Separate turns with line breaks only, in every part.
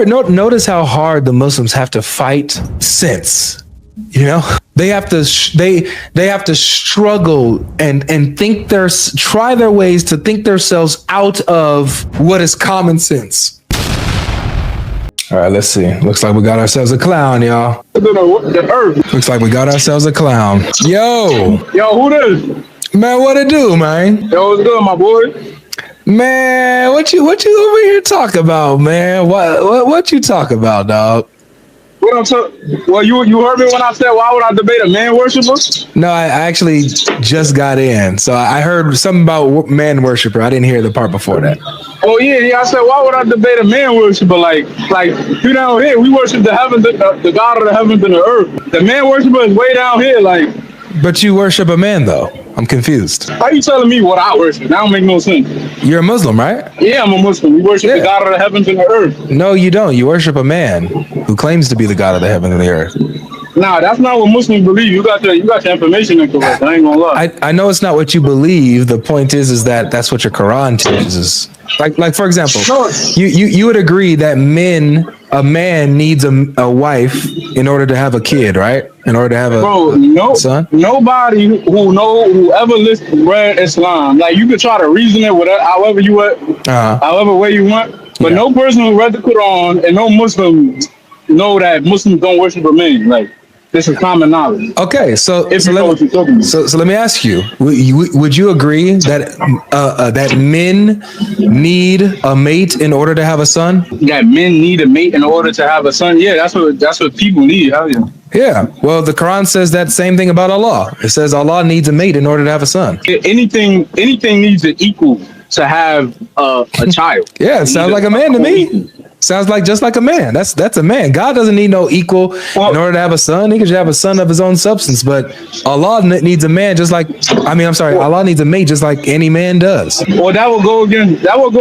Notice how hard the Muslims have to fight sense. You know, they have to they have to struggle and try their ways to think themselves out of what is common sense. All right, let's see. Looks like we got ourselves a clown, y'all.
The earth.
Looks like we got ourselves a clown. Yo,
who this?
Man, what it do, man?
Yo, what's good, my boy?
Man, what you over here talk about, man? What you talk about, dog?
What I'm talking? Well, you heard me when I said, why would I debate a man worshiper?
No, I actually just got in, so I heard something about man worshiper. I didn't hear the part before that.
Oh yeah. I said, why would I debate a man worshiper? Like you down here, we worship the heavens, the God of the heavens and the earth. The man worshiper is way down here, like.
But you worship a man, though. I'm confused.
How you telling me what I worship? That don't make no sense.
You're a Muslim, right?
Yeah, I'm a Muslim. We worship the God of the heavens and the earth.
No, you don't. You worship a man who claims to be the God of the heavens and the earth.
Nah, that's not what Muslims believe. You got your information incorrect. I ain't gonna lie.
I know it's not what you believe. The point is that that's what your Quran teaches. Like for example, you would agree that a man needs a wife in order to have a kid, right? In order to have a son. Nobody
who ever read Islam, like you could try to reason it with however you want, however way you want, but no person who read the Quran and no Muslim know that Muslims don't worship a man. Like this is common knowledge.
Okay, so let me ask you: would you agree that that men need a mate in order to have a son?
That men need a mate in order to have a son? Yeah, that's what people need. Hell yeah.
Yeah. Well, the Quran says that same thing about Allah. It says Allah needs a mate in order to have a son.
Anything needs an equal to have a child.
Yeah, it sounds like a man to me. Sounds like just like a man. That's a man. God doesn't need no equal in order to have a son. He could just have a son of his own substance. But Allah needs a man just like Allah needs a mate just like any man does.
Well, that will go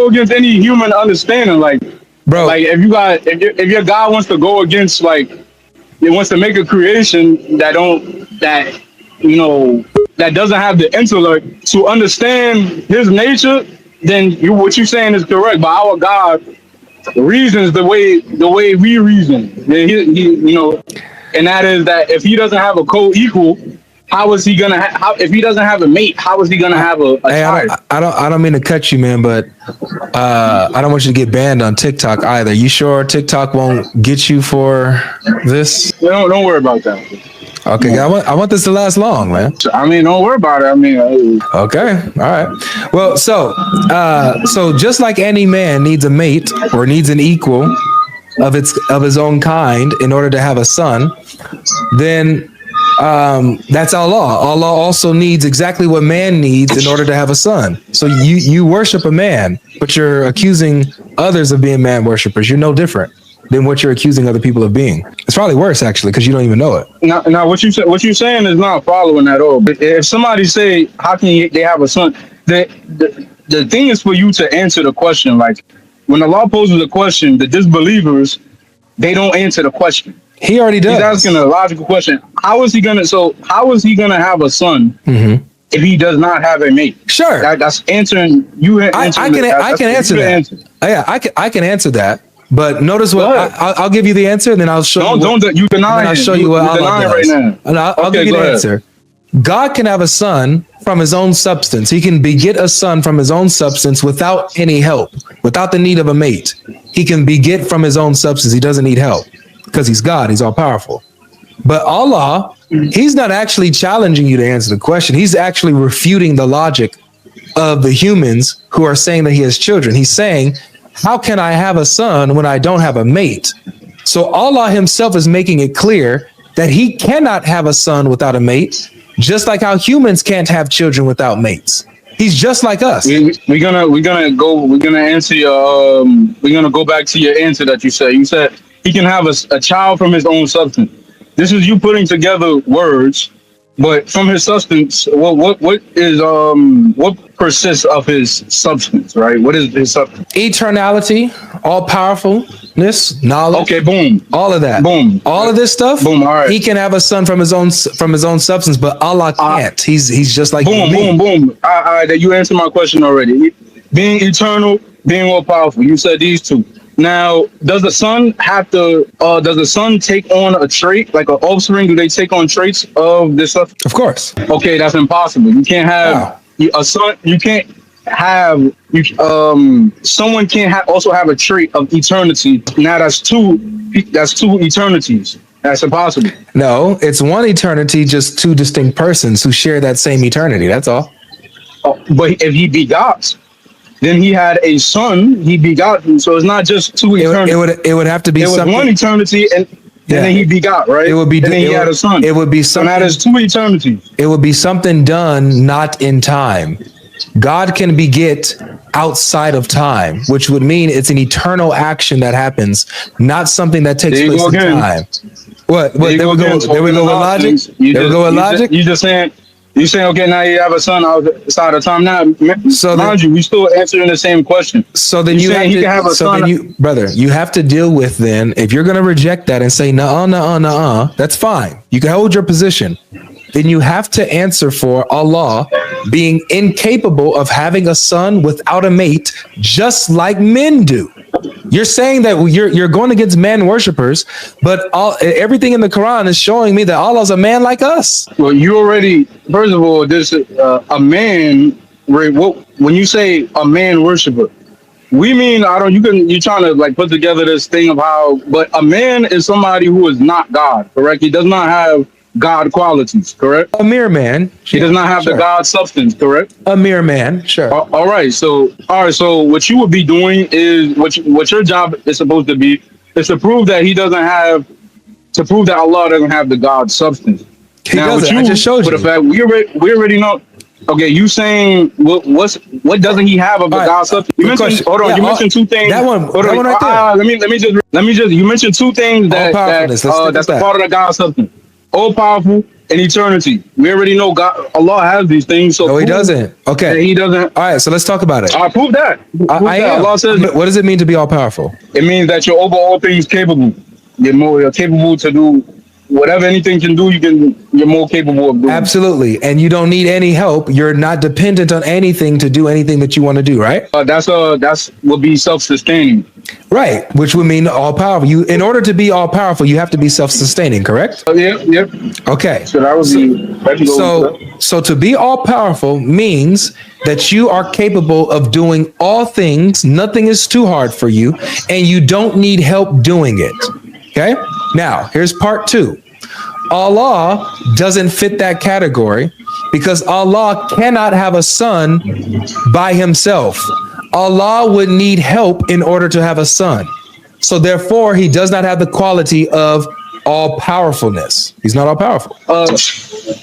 against any human understanding. Like, bro, like if your God wants to go against it wants to make a creation that doesn't have the intellect to understand his nature, then what you're saying is correct. But our God reasons the way we reason. And that is that if he doesn't have a co-equal, how is he gonna if he doesn't have a mate, how is he gonna have a child?
I don't mean to cut you, man, but I don't want you to get banned on TikTok either. You sure TikTok won't get you for this?
Don't worry about that.
Okay, I want this to last long, man.
I mean, don't worry about it. I mean,
okay, all right. Well, so just like any man needs a mate or needs an equal of his own kind in order to have a son, then that's Allah. Allah also needs exactly what man needs in order to have a son. So you worship a man, but you're accusing others of being man worshipers. You're no different than what you're accusing other people of being. It's probably worse actually, because you don't even know it.
Now, what you're saying is not following at all. But if somebody say, how can they have a son? The thing is for you to answer the question. Like when Allah poses a question, the disbelievers, they don't answer the question.
He already does.
He's asking a logical question. How is he gonna have a son if he does not have a mate?
Sure.
That's answering you.
I can answer that. Yeah, I can answer that. But notice what I'll give you the answer, and then I'll show you.
Don't you deny it?
I'll show you what Allah does. Right now. I'll give you the answer. God can have a son from his own substance. He can beget a son from his own substance without any help, without the need of a mate. He can beget from his own substance. He doesn't need help because he's God. He's all powerful. But Allah, he's not actually challenging you to answer the question. He's actually refuting the logic of the humans who are saying that he has children. He's saying, how can I have a son when I don't have a mate? So Allah himself is making it clear that he cannot have a son without a mate, just like how humans can't have children without mates. He's just like us.
We're gonna answer your we're gonna go back to your answer that you said. You said he can have a child from his own substance. This is you putting together words, but from his substance, what persists of his substance, right? What is his substance?
Eternality, all powerfulness, knowledge.
Okay, boom.
All of that.
Boom.
All of this stuff.
Boom. All right.
He can have a son from his own substance, but Allah can't. He's just like
boom, boom, boom. All right, you answered my question already. Being eternal, being all powerful. You said these two. Now, does the son have to? Does the son take on a trait, like an offspring? Do they take on traits of this stuff?
Of course.
Okay, that's impossible. You can't have a son. You can't have someone can't also have a trait of eternity. Now that's two eternities. That's impossible.
No, it's one eternity, just two distinct persons who share that same eternity. That's all.
But if he begot, then he had a son. He begot him, so it's not just two eternities.
It would have to be.
It was one eternity, and then he begot, right?
It would be.
And then he had a son.
It would be something.
So that is two eternities.
It would be something done not in time. God can beget outside of time, which would mean it's an eternal action that happens, not something that takes place in time. What? There we go. There we go with logic. There we go with logic.
You just saying. You saying, okay, now you have a son outside of time. Now,
so
mind you, we still answering the same question.
So then you have to, so then you, brother, you have to deal with then, if you're going to reject that and say, nuh-uh, that's fine. You can hold your position. Then you have to answer for Allah being incapable of having a son without a mate, just like men do. You're saying that you're going against man worshippers, but everything in the Quran is showing me that Allah's a man like us.
Well, you already, first of all, this a man. When you say a man worshipper, we mean you're trying to like put together this thing of how, but a man is somebody who is not God, correct? He does not have God qualities, correct?
A mere man.
He does not have the God substance, correct?
A mere man, sure.
All right. So what you would be doing is what your job is supposed to be is to prove that that Allah doesn't have the God substance.
He doesn't. I just showed you.
For the fact we already know. Okay, you saying what doesn't he have of the God substance? You mentioned, hold on. You mentioned two things.
That one right there.
Let me just. You mentioned two things that's a part of the God substance. All powerful and eternity. We already know Allah has these things. So
no, he doesn't. Okay,
he doesn't.
All right, so let's talk about it.
I prove that.
Allah says. What does it mean to be all powerful?
It means that you're over all things capable. You're capable to do whatever anything can do. You're more capable of doing.
Absolutely, and you don't need any help. You're not dependent on anything to do anything that you want to do. Right?
That's would be self-sustaining.
Right, which would mean all powerful. In order to be all powerful, you have to be self-sustaining, correct?
Yeah.
Okay.
So that would be
so to be all powerful means that you are capable of doing all things. Nothing is too hard for you, and you don't need help doing it. Okay. Now, here's part two. Allah doesn't fit that category because Allah cannot have a son by himself. Allah would need help in order to have a son. So therefore, he does not have the quality of all powerfulness. He's not all powerful.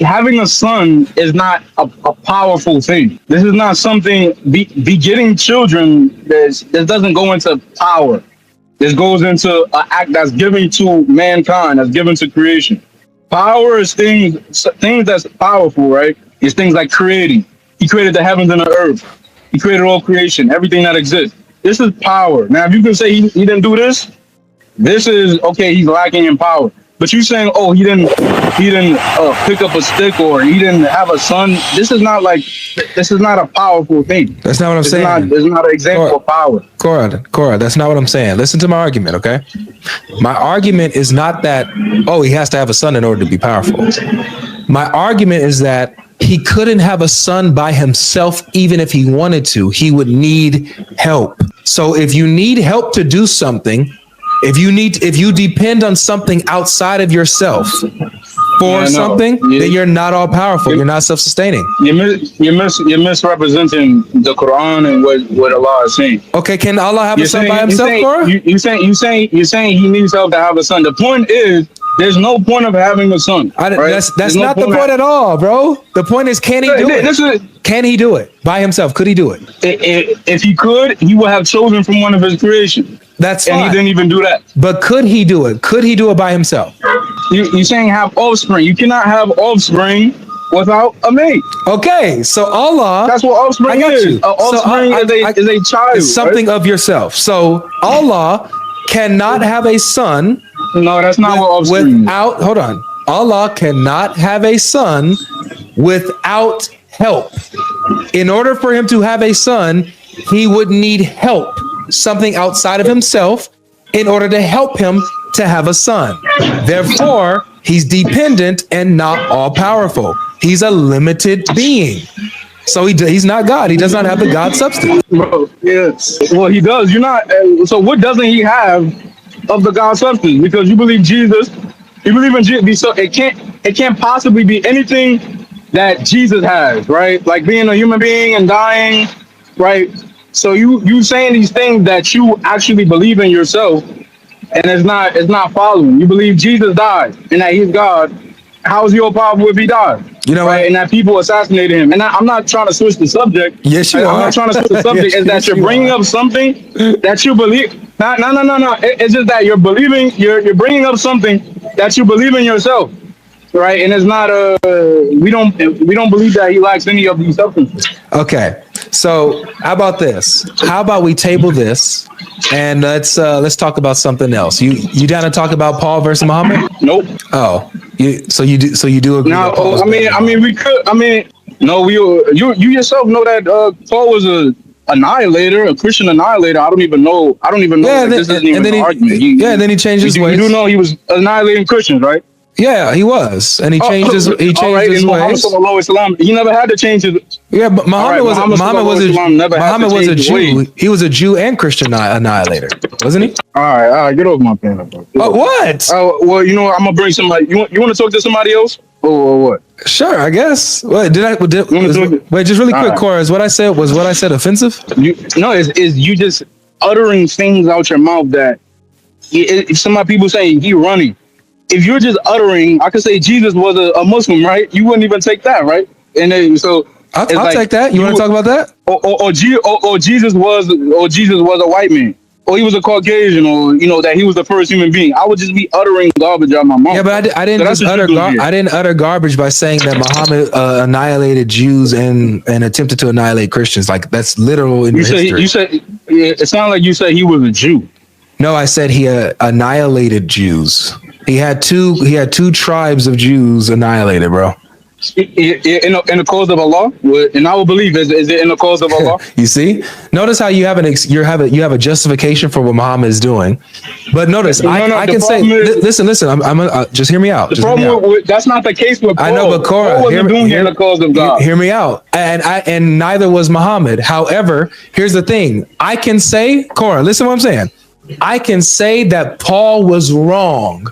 Having a son is not a powerful thing. This is not something, begetting children, this doesn't go into power. This goes into an act that's given to mankind, that's given to creation. Power is things that's powerful, right? It's things like creating. He created the heavens and the earth. He created all creation, everything that exists. This is power. Now, if you can say he didn't do this, this is okay. He's lacking in power. But you saying, oh, he didn't pick up a stick or he didn't have a son. This is not a powerful thing.
That's not what I'm saying.
It's not an example of power.
Cora, that's not what I'm saying. Listen to my argument, okay? My argument is not that, oh, he has to have a son in order to be powerful. My argument is that he couldn't have a son by himself, even if he wanted to. He would need help. So if you need help to do something, if you depend on something outside of yourself for something, then you're not all powerful. You're not self-sustaining.
You're misrepresenting the Quran and what Allah is saying.
Okay, can Allah have a son by himself, Cora?
You're saying he needs help to have a son. The point is, there's no point of having a son.
That's not the point at all, bro. The point is, can he do it? Can he do it by himself? Could he do it?
If he could, he would have chosen from one of his creations.
That's fine.
And he didn't even do that.
But could he do it? Could he do it by himself?
You're saying have offspring. You cannot have offspring without a mate.
Okay, so Allah.
That's what offspring is. Offspring is a child.
It's something of yourself. So Allah cannot have a son.
No, that's not what offspring is.
Hold on. Allah cannot have a son without help. In order for him to have a son, he would need help. something outside of himself in order to help him to have a son. Therefore, he's dependent and not all powerful. He's a limited being. So he's not God. He does not have the God substance.
Bro, yes. Well, he does. You're not. So what doesn't he have of the God substance? Because you believe Jesus. You believe in Jesus. So it can't possibly be anything that Jesus has, right? Like being a human being and dying, right? So you saying these things that you actually believe in yourself, and it's not following. You believe Jesus died and that he's God. How is he all powerful if he died?
You know,
right? And that people assassinated him. And I'm not trying to switch the subject.
Yes, you are.
I'm not trying to switch the subject. Is that you're bringing up something that you believe? No. It's just that you're believing. You're bringing up something that you believe in yourself, right? And it's not we don't believe that he lacks any of these substances.
Okay. So how about this? How about we table this and let's talk about something else. You down to talk about Paul versus Muhammad?
Nope.
Oh, you do agree?
Now, we could. No, you yourself know that Paul was a annihilator, a Christian annihilator. I don't even know.
Yeah,
this isn't even an argument.
Then he changed his ways.
You do know he was annihilating Christians, right?
Yeah, he was, and he changed his ways.
He never had to change his.
Yeah, but Muhammad was a Jew. He was a Jew and Christian annihilator, wasn't he?
All right, get over my pen.
What?
Well, you know, I'm gonna bring somebody. You want to talk to somebody else, or what?
Sure, I guess. Wait, wait, just really quick, right. Cora, what I said offensive?
Is you just uttering things out your mouth that if people say he running. If you're just uttering, I could say Jesus was a Muslim, right? You wouldn't even take that, right? And then, so
I'll take that. You want to talk about that?
Or Jesus was a white man, or he was a Caucasian, or that he was the first human being. I would just be uttering garbage out of my mouth.
Yeah, but I didn't utter garbage by saying that Muhammad annihilated Jews and attempted to annihilate Christians. Like that's literal in history.
You said it sounded like you said he was a Jew.
No, I said he annihilated Jews. He had two tribes of Jews annihilated, bro.
In the cause of Allah, and I will believe is it in the cause of Allah?
You see, notice how you have a justification for what Muhammad is doing, but notice I can say listen. I'm just hear me out.
The problem that's not the case with Paul.
I know, but Cora,
wasn't doing it in the cause of God.
Hear me out, and neither was Muhammad. However, here's the thing: I can say, Cora, listen to what I'm saying. I can say that Paul was wrong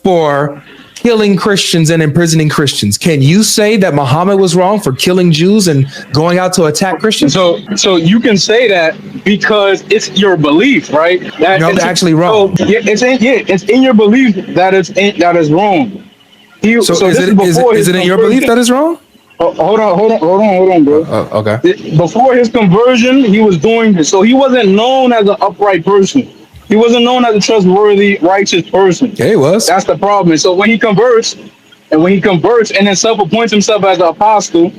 for killing Christians and imprisoning Christians. Can you say that Muhammad was wrong for killing Jews and going out to attack Christians?
So you can say that because it's your belief, right? That
no, it's actually wrong.
So, it's in your belief that is wrong.
Is it in your belief that is wrong?
Hold on, bro.
Okay.
Before his conversion, he was doing this. So he wasn't known as an upright person. He wasn't known as a trustworthy, righteous person.
Yeah, he was.
That's the problem. And so when he converts and then self-appoints himself as an apostle,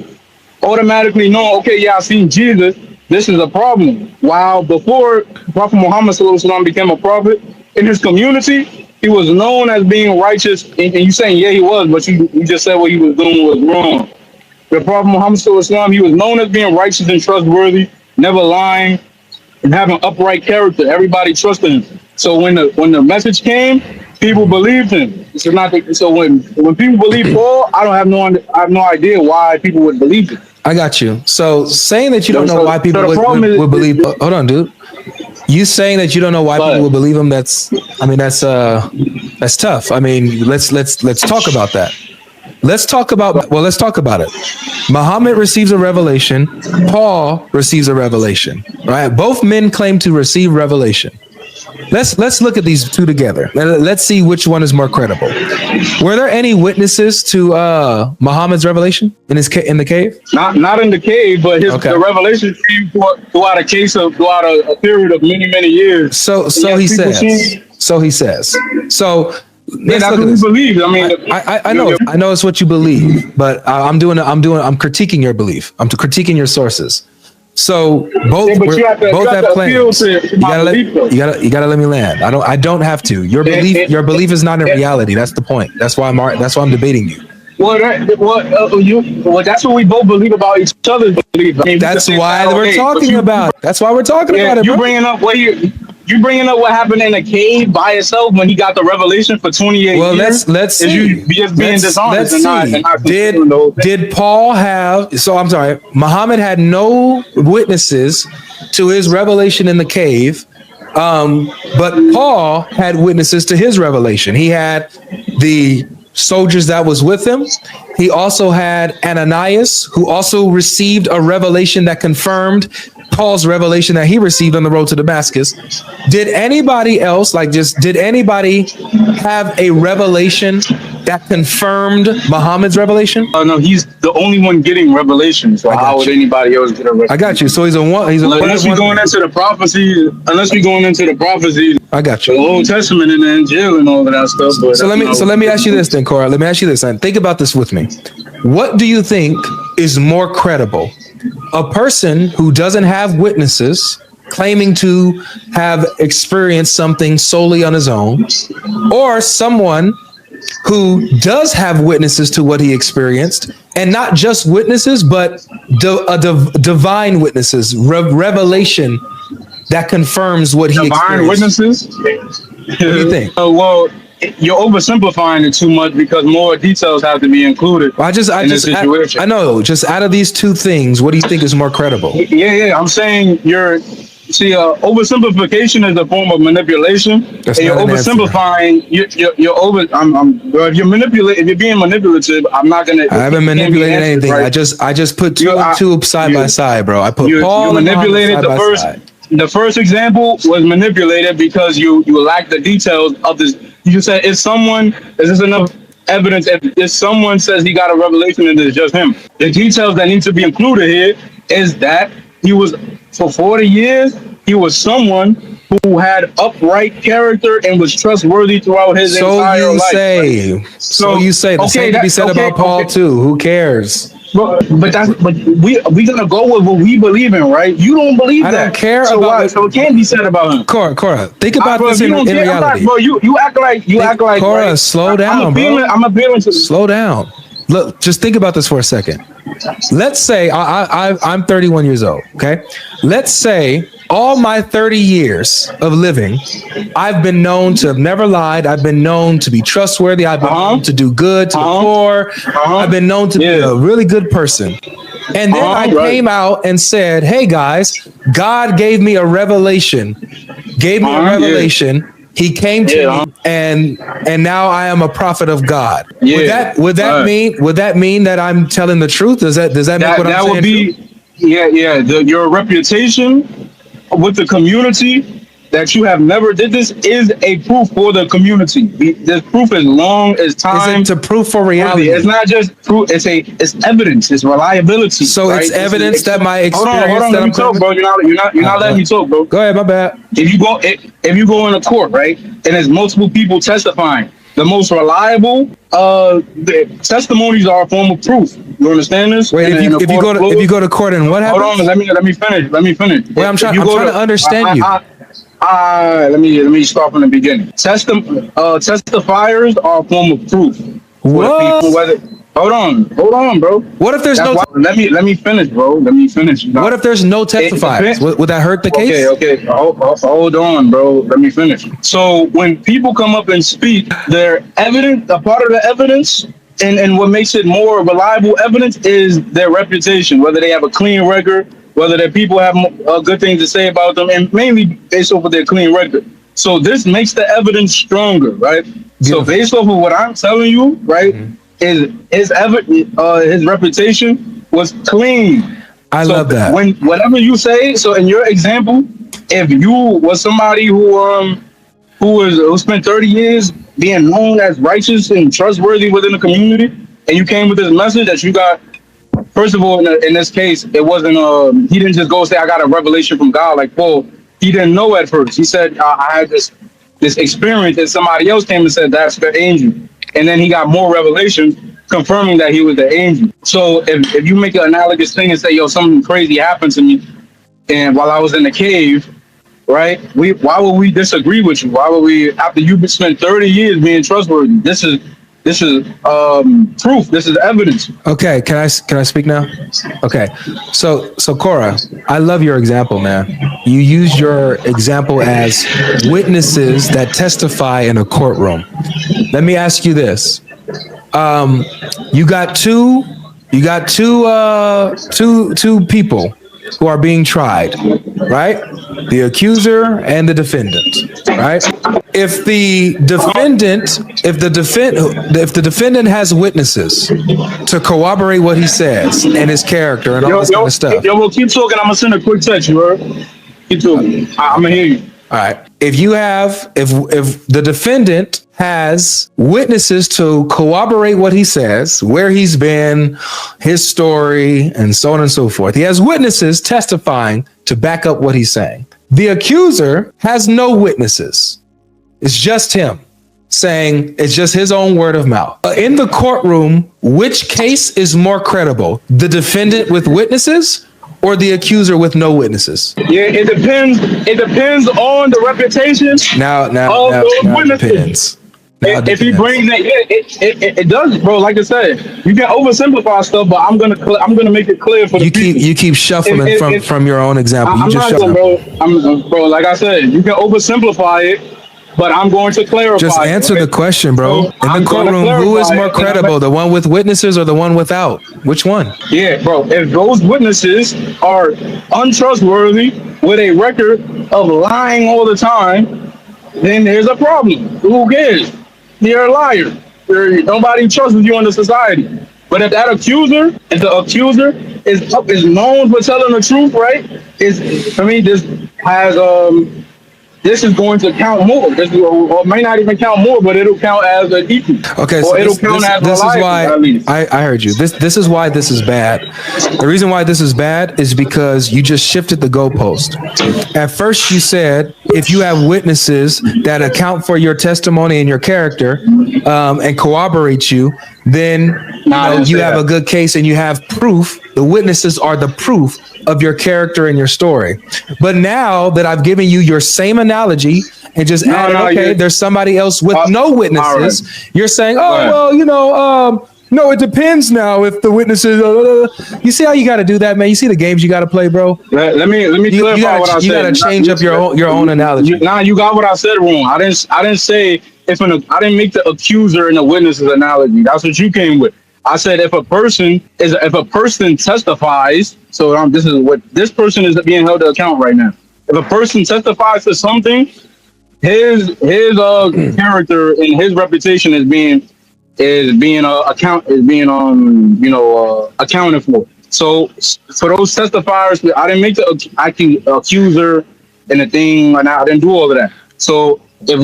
automatically know, okay, yeah, I've seen Jesus. This is a problem. While before Prophet Muhammad became a prophet, in his community, he was known as being righteous. And you saying, yeah, he was, but you just said what he was doing was wrong. The Prophet Muhammad, he was known as being righteous and trustworthy, never lying, and having upright character. Everybody trusted him. So when the message came, people believed him. So when people believe Paul, I have no idea why people would believe it.
I got you. So saying that you don't know why people would believe. Hold on, dude. You saying that you don't know why people would believe him? That's tough. I mean, let's talk about that. Let's talk about it. Muhammad receives a revelation. Paul receives a revelation, right? Both men claim to receive revelation. Let's look at these two together. Let's see which one is more credible. Were there any witnesses to Muhammad's revelation in the cave?
Not in the cave, but the revelation came throughout a period of many years.
So he says. So
yeah, that's what we believe. I mean,
I know it's what you believe, but I'm critiquing your belief. I'm critiquing your sources. So both have claims. You gotta let me land. I don't have to. Your belief is not in reality. That's the point. That's why I'm debating you.
That's what we both believe about each other's belief. I mean,
That's why we're talking about it. That's why we're talking about it,
you
bro.
bringing up what happened in a cave by itself when he got the revelation for 28
Well,
years.
let's see.
You just being dishonest
let's
and
see.
not
Did Paul have? So I'm sorry. Muhammad had no witnesses to his revelation in the cave, but Paul had witnesses to his revelation. He had the soldiers that was with him. He also had Ananias, who also received a revelation that confirmed Paul's revelation that he received on the road to Damascus. Did anybody else, did anybody have a revelation that confirmed Muhammad's revelation?
No, he's the only one getting revelation. So how would anybody else get a revelation?
I got you. So he's a one.
Unless we're going into the prophecies.
I got you.
The Old Testament and the Injil and all of that stuff. But
so let me ask you this then, Cora. Let me ask you this, and think about this with me. What do you think is more credible? A person who doesn't have witnesses, claiming to have experienced something solely on his own, or someone who does have witnesses to what he experienced, and not just witnesses, but divine witnesses, revelation that confirms what he
divine
experienced.
Witnesses?
What do you think?
Well, you're oversimplifying it too much because more details have to be included.
I know. Just out of these two things, what do you think is more credible?
Yeah. I'm saying oversimplification is a form of manipulation.
That's
and you're oversimplifying. If you're being manipulative, I'm not gonna.
I haven't manipulated anything. Right? I just put two and two side by side, bro. I put Paul. You manipulated
the first.
Side.
The first example was manipulated because you lack the details of this. You said, is this enough evidence? If someone says he got a revelation and it's just him, the details that need to be included here is that he was, for 40 years, he was someone who had upright character and was trustworthy throughout his entire life.
So you say the same can be said about Paul too. Who cares?
But we gonna go with what we believe in, right? You don't believe that.
I don't care
so
about.
So it can't be said about him.
Cora, think about this in reality.
Bro, you act like
Cora,
right?
slow down, bro.
I'm appealing to.
Slow down. Look, just think about this for a second. Let's say I'm 31 years old. Okay, let's say all my 30 years of living, I've been known to have never lied. I've been known to be trustworthy. I've been known to do good to the poor. I've been known to be a really good person. And then I came out and said, hey guys, God gave me a revelation. He came to me and now I am a prophet of God. Would that mean that I'm telling the truth? Does that make what I'm saying? That would be
your reputation with the community that you have never did this is a proof for the community. This proof is long as time.
It's a proof for reality.
It's not just proof. It's evidence. It's reliability.
So right? It's evidence that my experience.
Hold on. Let me talk, bro. You're not letting me talk, bro.
Go ahead. My bad.
If you go in a court, right, and there's multiple people testifying, the most reliable the testimonies are a form of proof. You understand this?
Wait, if you go to court and what happens?
Hold on. Let me finish.
Wait, I'm trying to understand you.
Let me start from the beginning. Testifiers are a form of proof. Hold on, bro.
What if there's no?
Let me finish, bro. Let me finish.
What if there's no testifiers? Would that hurt the case?
Okay. Hold on, bro. Let me finish. So when people come up and speak, their evidence, a part of the evidence, and what makes it more reliable evidence is their reputation, whether they have a clean record, whether their people have good things to say about them, and mainly based off of their clean record. So this makes the evidence stronger, right? Beautiful. So based off of what I'm telling you, right, his reputation was clean.
I love that.
When whatever you say, so in your example, if you was somebody who spent 30 years being known as righteous and trustworthy within the community, and you came with this message that you got. First of all, in this case, it wasn't. He didn't just go say, "I got a revelation from God." Like Paul, he didn't know at first. He said, "I had this experience," and somebody else came and said, "That's the angel." And then he got more revelations confirming that he was the angel. So if you make an analogous thing and say, "Yo, something crazy happened to me," and while I was in the cave, right? Why would we disagree with you? Why would we, after you spent 30 years being trustworthy? This proof. This is evidence.
Okay, can I speak now? Okay, so Cora, I love your example, man. You use your example as witnesses that testify in a courtroom. Let me ask you this: you got two people who are being tried, right? The accuser and the defendant, right? If the defendant has witnesses to corroborate what he says and his character and all this kind of stuff.
Well, keep talking. I'm gonna send a quick text. You heard? Keep talking. I'm gonna hear you.
All right. If the defendant has witnesses to corroborate what he says, where he's been, his story, and so on and so forth. He has witnesses testifying to back up what he's saying. The accuser has no witnesses. It's just him saying it's just his own word of mouth. In the courtroom, which case is more credible? The defendant with witnesses or the accuser with no witnesses?
Yeah, it depends. It depends on the reputation.
Now it depends.
If he brings it does, bro. Like I said, you can oversimplify stuff, but I'm gonna make it clear for the people.
You keep shuffling from your own example.
I'm not gonna, bro. Like I said, you can oversimplify it, but I'm going to clarify.
Just answer the question, bro.
So
in the courtroom, who is more credible, the one with witnesses or the one without? Which one?
Yeah, bro. If those witnesses are untrustworthy with a record of lying all the time, then there's a problem. Who cares? You're a liar. Nobody trusts you in the society. But if the accuser is known for telling the truth, right? This is going to count more. This or may not even count more, but it'll count as an equal.
Okay, so this is why I heard you. This is why this is bad. The reason why this is bad is because you just shifted the goalpost. At first, you said if you have witnesses that account for your testimony and your character and corroborate you, then you have a good case and you have proof. The witnesses are the proof of your character and your story. But now that I've given you your same analogy and just added, there's somebody else with no witnesses, right. You're saying, no, it depends now if the witnesses. You see how you got to do that, man? You see the games you got to play, bro?
Let me clarify what I said.
You got to change up your own analogy.
You got what I said wrong. I didn't say I didn't make the accuser and the witnesses analogy. That's what you came with. I said if a person testifies, so this is what this person is being held to account right now. If a person testifies to something, his character and his reputation is being accounted for. So for those testifiers, I didn't make the accuser and the thing, and I didn't do all of that. So if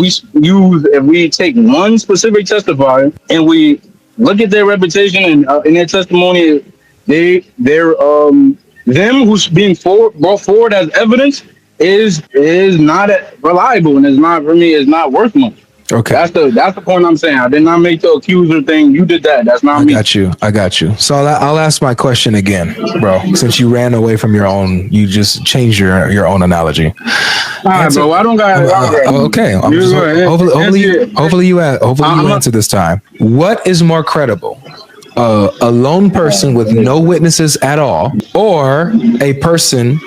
we take one specific testifier and we look at their reputation and in their testimony, them who's being brought forward as evidence is not reliable and is not worth much.
Okay,
that's the point I'm saying. I did not make the accuser thing. You did that. That's not me.
I got you. So I'll ask my question again, bro. Since you ran away from your own, you just changed your own analogy.
All right, bro. I don't got.
Okay. Hopefully you answer this time. What is more credible? A lone person with no witnesses at all, or a person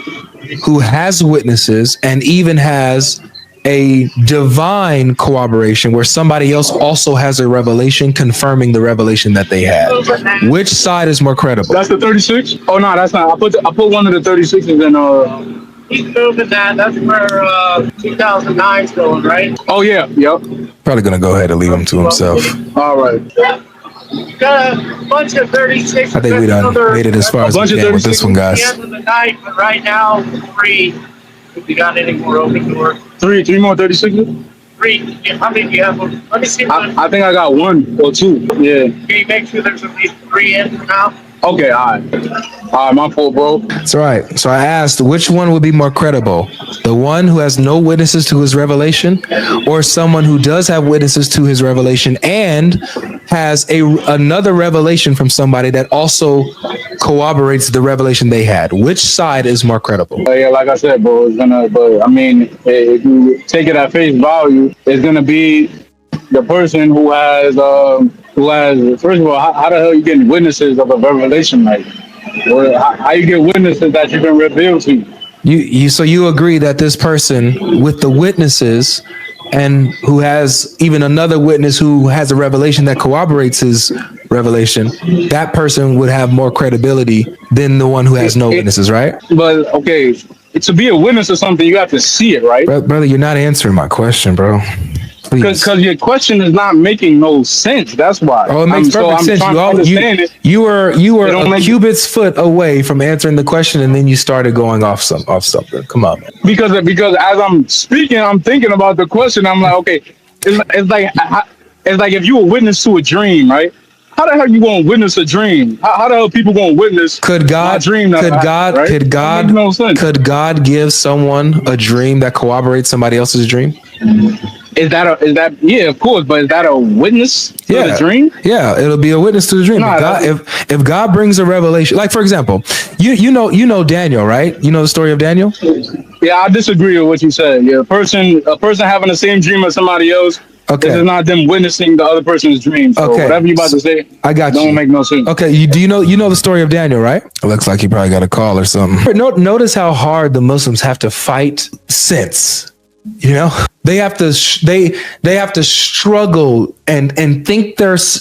who has witnesses and even has a divine corroboration where somebody else also has a revelation confirming the revelation that they had? Which side is more credible?
That's the 36? Oh no, that's not. I put one of the 36s in.
He's moving that. That's where 2009's going, right?
Oh yeah, yep.
Probably gonna go ahead and leave him to himself.
All right.
Got a bunch of 36.
I think we done made it as far as we can with this one, guys.
At the end of the night, but right now 3. If you got any more open doors.
3 more 36s?
3. How many do you have? Let me see.
I think I got 1 or 2. Yeah.
Can you make sure there's at least 3 in for now?
Okay, all right, my fault, bro.
It's all right. So I asked, which one would be more credible? The one who has no witnesses to his revelation, or someone who does have witnesses to his revelation and has another revelation from somebody that also corroborates the revelation they had? Which side is more credible?
Yeah, like I said, bro, if you take it at face value, it's gonna be the person who has who has, first of all, how the hell you getting witnesses of a revelation? Like, or how you get witnesses that you've been revealed to?
So you agree that this person with the witnesses and who has even another witness who has a revelation that corroborates his revelation, that person would have more credibility than the one who has no witnesses, right?
But okay, to be a witness of something, you have to see it, right?
Brother, you're not answering my question, bro.
Because your question is not making no sense. That's why.
Oh, it makes perfect sense. You were a cubit's foot away from answering the question, and then you started going off something. Come on, man.
Because as I'm speaking, I'm thinking about the question. I'm like, okay, it's like if you were witness to a dream, right? How the hell you gonna witness a dream? How the hell people gonna witness?
Could God give someone a dream that corroborates somebody else's dream?
Is that yeah, of course, but is that a witness to the dream?
Yeah, it'll be a witness to the dream. If God brings a revelation, like for example, you know Daniel, right? You know the story of Daniel?
Yeah, I disagree with what you said. Yeah, a person having the same dream as somebody else. Okay. This is not them witnessing the other person's dream. So whatever you about to say,
I got
don't make no sense.
Okay, you know the story of Daniel, right? It looks like he probably got a call or something. Notice how hard the Muslims have to fight sense. You know, they have to struggle and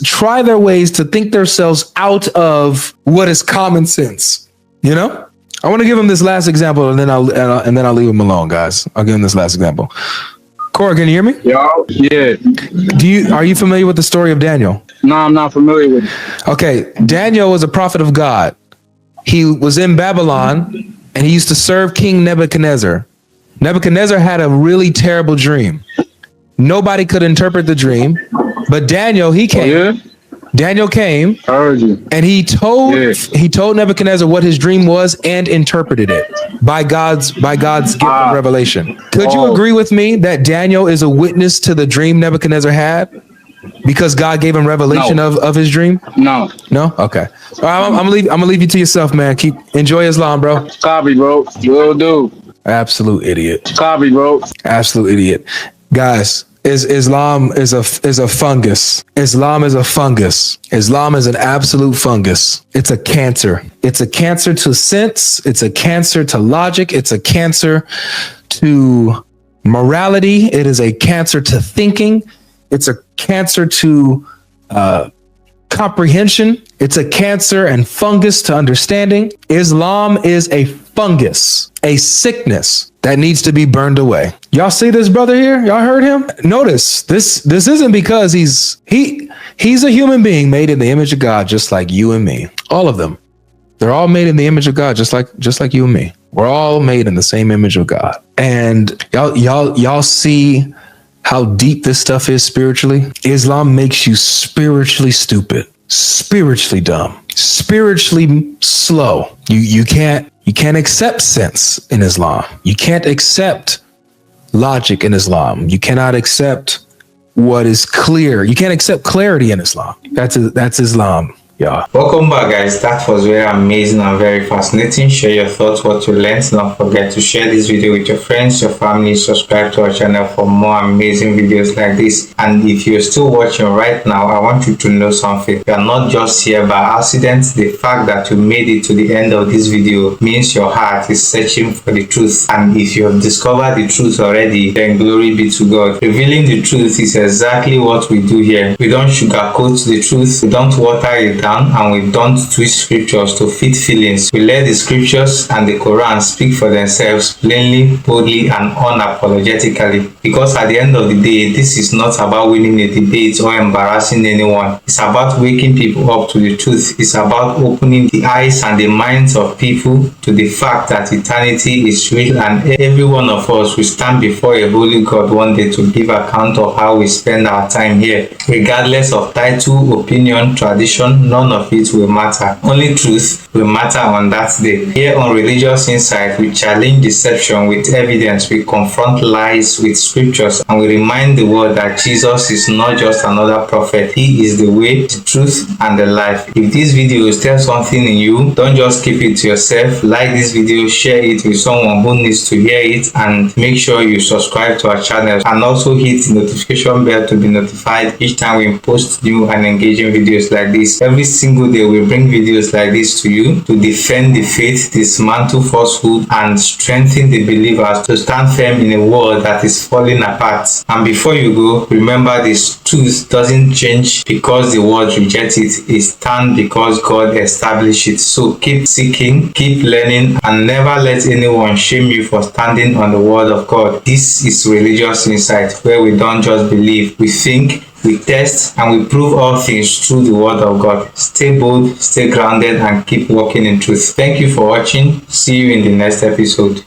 try their ways to think themselves out of what is common sense. You know, I want to give him this last example, and then I'll leave him alone, guys. I'll give him this last example. Cora, can you hear me?
Yeah.
Are you familiar with the story of Daniel?
No, I'm not familiar with it.
Okay, Daniel was a prophet of God. He was in Babylon, and he used to serve King Nebuchadnezzar. Nebuchadnezzar had a really terrible dream. Nobody could interpret the dream, but Daniel, he came.
Oh, yeah?
Daniel came, and he told Nebuchadnezzar what his dream was and interpreted it by God's gift of revelation. Could you agree with me that Daniel is a witness to the dream Nebuchadnezzar had because God gave him revelation of his dream?
No.
Okay. All right, I'm gonna leave you to yourself, man. Enjoy Islam, bro.
Copy, bro. Will do.
Absolute idiot.
Copy, bro.
Absolute idiot. Guys, Islam is a fungus. Islam is a fungus. Islam is an absolute fungus. It's a cancer. It's a cancer to sense. It's a cancer to logic. It's a cancer to morality. It is a cancer to thinking. It's a cancer to comprehension. It's a cancer and fungus to understanding. Islam is a fungus, a sickness that needs to be burned away. Y'all see this brother here? Y'all heard him? Notice this isn't because he's a human being made in the image of God, just like you and me. All of them. They're all made in the image of God, just like you and me. We're all made in the same image of God. And y'all see how deep this stuff is spiritually? Islam makes you spiritually stupid, spiritually dumb, spiritually slow. You can't accept sense in Islam. You can't accept logic in Islam. You cannot accept what is clear. You can't accept clarity in Islam. That's Islam. Yeah.
Welcome back, guys. That was very amazing and very fascinating. Share your thoughts, what you learned. Don't forget to share this video with your friends, your family. Subscribe to our channel for more amazing videos like this. And if you're still watching right now, I want you to know something. You are not just here by accident. The fact that you made it to the end of this video means your heart is searching for the truth. And if you have discovered the truth already, then glory be to God. Revealing the truth is exactly what we do here. We don't sugarcoat the truth. We don't water it down, and we don't twist scriptures to fit feelings. We let the scriptures and the Quran speak for themselves plainly, boldly, and unapologetically. Because at the end of the day, this is not about winning a debate or embarrassing anyone. It's about waking people up to the truth. It's about opening the eyes and the minds of people to the fact that eternity is real, and every one of us will stand before a holy God one day to give account of how we spend our time here. Regardless of title, opinion, tradition, none of it will matter. Only truth will matter on that day. Here on Religious Insight, we challenge deception with evidence, we confront lies with scriptures, and we remind the world that Jesus is not just another prophet. He is the way, the truth, and the life. If this video tell something in you, don't just keep it to yourself. Like this video, share it with someone who needs to hear it, and make sure you subscribe to our channel and also hit the notification bell to be notified each time we post new and engaging videos like this. Every single day we bring videos like this to you to defend the faith, dismantle falsehood, and strengthen the believers to stand firm in a world that is falling apart. And before you go, remember this: truth doesn't change because the world rejects it. It stands because God established it. So keep seeking, keep learning, and never let anyone shame you for standing on the word of God. This is Religious Insight, where we don't just believe, we think, we test, and we prove all things through the word of God. Stay bold, stay grounded, and keep walking in truth. Thank you for watching. See you in the next episode.